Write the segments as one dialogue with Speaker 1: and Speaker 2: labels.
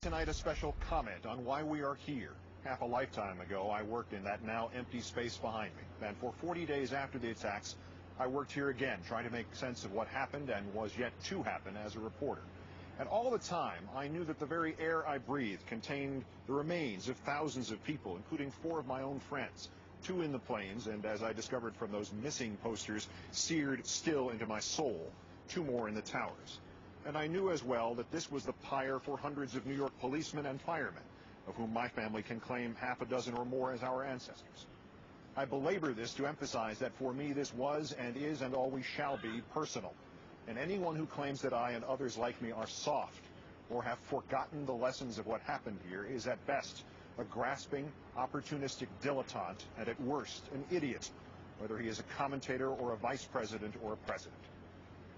Speaker 1: Tonight, a special comment on why we are here. Half a lifetime ago, I worked in that now empty space behind me. And for 40 days after the attacks, I worked here again, trying to make sense of what happened and was yet to happen as a reporter. And all the time, I knew that the very air I breathed contained the remains of thousands of people, including 4 of my own friends, 2 in the planes, and as I discovered from those missing posters, seared still into my soul, 2 more in the towers. And I knew as well that this was the pyre for hundreds of New York policemen and firemen, of whom my family can claim half a dozen or more as our ancestors. I belabor this to emphasize that for me this was and is and always shall be personal. And anyone who claims that I and others like me are soft or have forgotten the lessons of what happened here is at best a grasping, opportunistic dilettante and at worst an idiot, whether he is a commentator or a vice president or a president.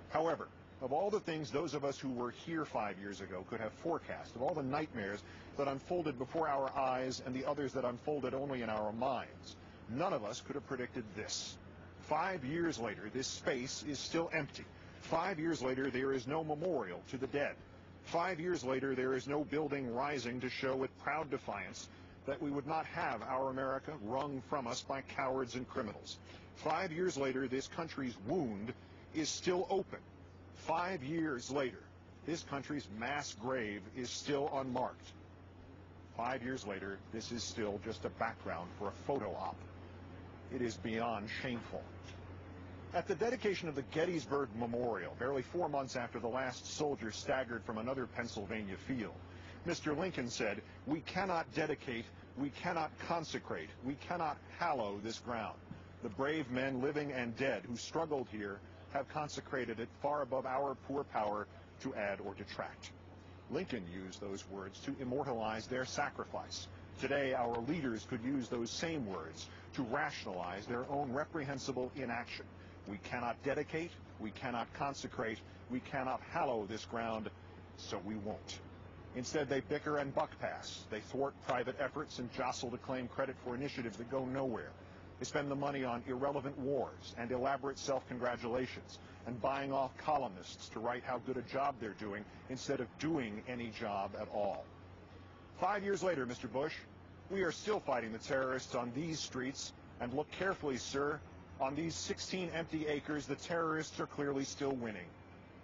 Speaker 1: However, of all the things those of us who were here 5 years ago could have forecast, of all the nightmares that unfolded before our eyes and the others that unfolded only in our minds, none of us could have predicted this. 5 years later, this space is still empty. 5 years later, there is no memorial to the dead. 5 years later, there is no building rising to show with proud defiance that we would not have our America wrung from us by cowards and criminals. 5 years later, this country's wound is still open. 5 years later, this country's mass grave is still unmarked. 5 years later, this is still just a background for a photo op. It is beyond shameful. At the dedication of the Gettysburg Memorial, barely 4 months after the last soldier staggered from another Pennsylvania field, Mr. Lincoln said, "We cannot dedicate, we cannot consecrate, we cannot hallow this ground. The brave men, living and dead, who struggled here have consecrated it far above our poor power to add or detract." Lincoln used those words to immortalize their sacrifice. Today, our leaders could use those same words to rationalize their own reprehensible inaction. We cannot dedicate, we cannot consecrate, we cannot hallow this ground, so we won't. Instead, they bicker and buck pass. They thwart private efforts and jostle to claim credit for initiatives that go nowhere. They spend the money on irrelevant wars and elaborate self-congratulations and buying off columnists to write how good a job they're doing instead of doing any job at all. 5 years later, Mr. Bush, we are still fighting the terrorists on these streets, and look carefully, sir, on these 16 empty acres, the terrorists are clearly still winning.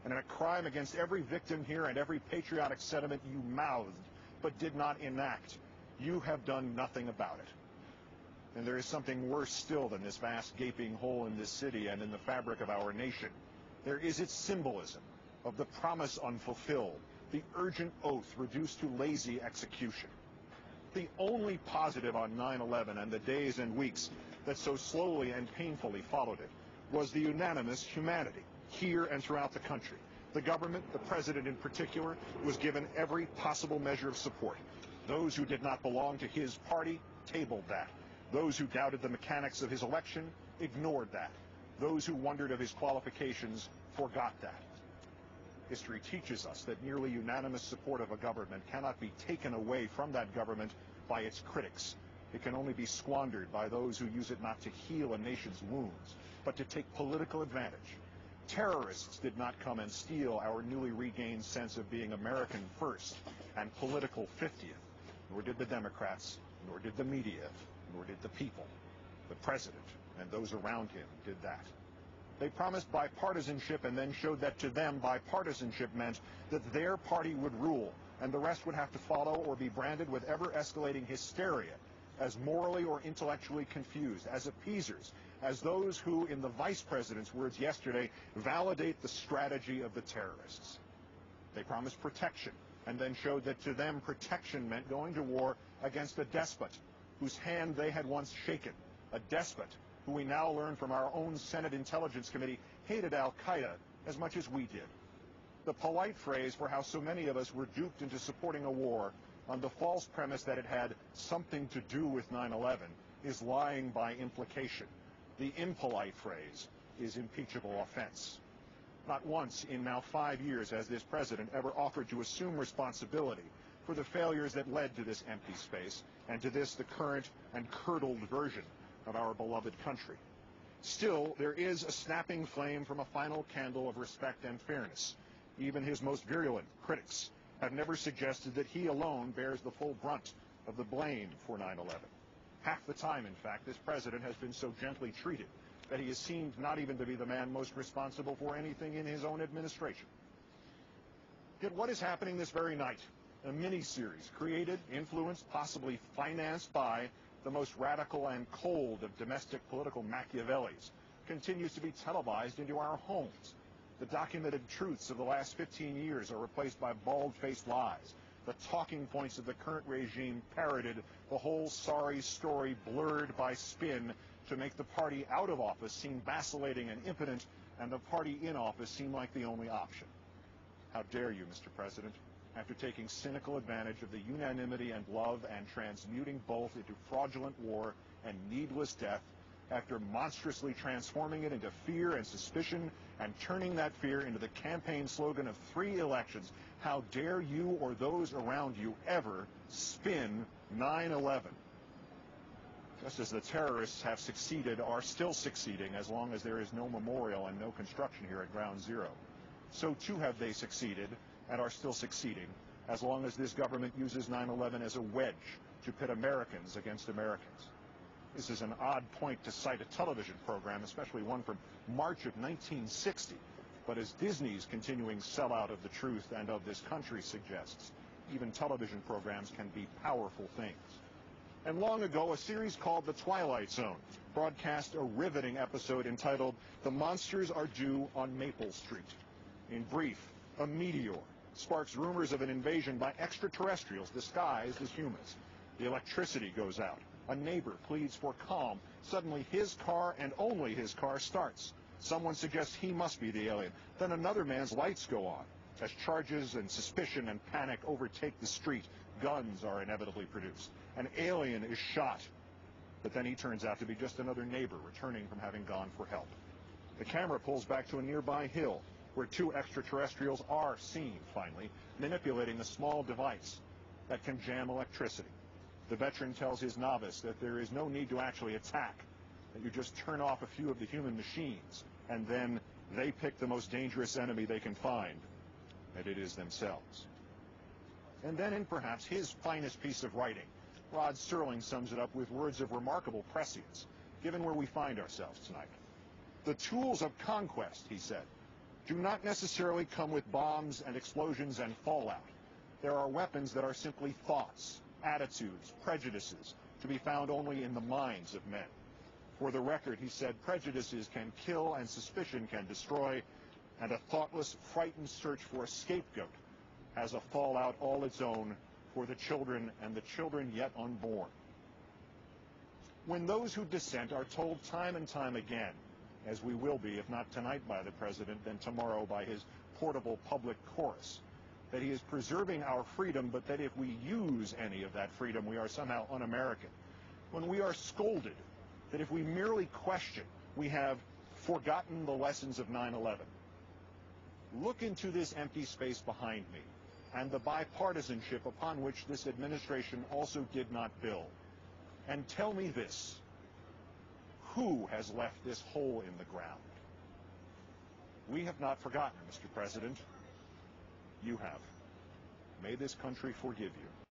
Speaker 1: And in a crime against every victim here and every patriotic sentiment you mouthed but did not enact, you have done nothing about it. And there is something worse still than this vast gaping hole in this city and in the fabric of our nation. There is its symbolism of the promise unfulfilled, the urgent oath reduced to lazy execution. The only positive on 9/11 and the days and weeks that so slowly and painfully followed it was the unanimous humanity here and throughout the country. The government, the president in particular, was given every possible measure of support. Those who did not belong to his party tabled that. Those who doubted the mechanics of his election ignored that. Those who wondered of his qualifications forgot that. History teaches us that nearly unanimous support of a government cannot be taken away from that government by its critics. It can only be squandered by those who use it not to heal a nation's wounds, but to take political advantage. Terrorists did not come and steal our newly regained sense of being American first and political 50th, nor did the Democrats, nor did the media, nor did the people. The president and those around him did that. They promised bipartisanship and then showed that to them bipartisanship meant that their party would rule and the rest would have to follow or be branded with ever-escalating hysteria as morally or intellectually confused, as appeasers, as those who, in the vice president's words yesterday, validate the strategy of the terrorists. They promised protection and then showed that to them protection meant going to war against a despot whose hand they had once shaken, a despot who we now learn from our own Senate Intelligence Committee hated al-Qaeda as much as we did. The polite phrase for how so many of us were duped into supporting a war on the false premise that it had something to do with 9/11 is lying by implication. The impolite phrase is impeachable offense. Not once in now 5 years has this president ever offered to assume responsibility for the failures that led to this empty space and to this, the current and curdled version of our beloved country. Still, there is a snapping flame from a final candle of respect and fairness. Even his most virulent critics have never suggested that he alone bears the full brunt of the blame for 9/11. Half the time, in fact, this president has been so gently treated that he has seemed not even to be the man most responsible for anything in his own administration. Yet what is happening this very night? A mini-series created, influenced, possibly financed by the most radical and cold of domestic political Machiavellis continues to be televised into our homes. The documented truths of the last 15 years are replaced by bald-faced lies. The talking points of the current regime parroted, the whole sorry story blurred by spin to make the party out of office seem vacillating and impotent, and the party in office seem like the only option. How dare you, Mr. President, after taking cynical advantage of the unanimity and love and transmuting both into fraudulent war and needless death, after monstrously transforming it into fear and suspicion and turning that fear into the campaign slogan of 3 elections, how dare you or those around you ever spin 9/11? Just as the terrorists have succeeded, are still succeeding as long as there is no memorial and no construction here at Ground Zero, so too have they succeeded and are still succeeding as long as this government uses 9/11 as a wedge to pit Americans against Americans. This is an odd point to cite a television program, especially one from March of 1960. But as Disney's continuing sellout of the truth and of this country suggests, even television programs can be powerful things. And long ago, a series called The Twilight Zone broadcast a riveting episode entitled "The Monsters Are Due on Maple Street." In brief, a meteor sparks rumors of an invasion by extraterrestrials disguised as humans. The electricity goes out. A neighbor pleads for calm. Suddenly, his car and only his car starts. Someone suggests he must be the alien. Then another man's lights go on. As charges and suspicion and panic overtake the street, guns are inevitably produced. An alien is shot. But then he turns out to be just another neighbor returning from having gone for help. The camera pulls back to a nearby hill where 2 extraterrestrials are seen, finally, manipulating a small device that can jam electricity. The veteran tells his novice that there is no need to actually attack, that you just turn off a few of the human machines, and then they pick the most dangerous enemy they can find, and it is themselves. And then in perhaps his finest piece of writing, Rod Serling sums it up with words of remarkable prescience, given where we find ourselves tonight. The tools of conquest, he said, do not necessarily come with bombs and explosions and fallout. There are weapons that are simply thoughts, attitudes, prejudices, to be found only in the minds of men. For the record, he said, prejudices can kill and suspicion can destroy, and a thoughtless, frightened search for a scapegoat has a fallout all its own for the children and the children yet unborn. When those who dissent are told time and time again, as we will be, if not tonight by the president, then tomorrow by his portable public chorus, that he is preserving our freedom, but that if we use any of that freedom, we are somehow un-American. When we are scolded that if we merely question, we have forgotten the lessons of 9/11. Look into this empty space behind me and the bipartisanship upon which this administration also did not build. And tell me this: who has left this hole in the ground? We have not forgotten, Mr. President. You have. May this country forgive you.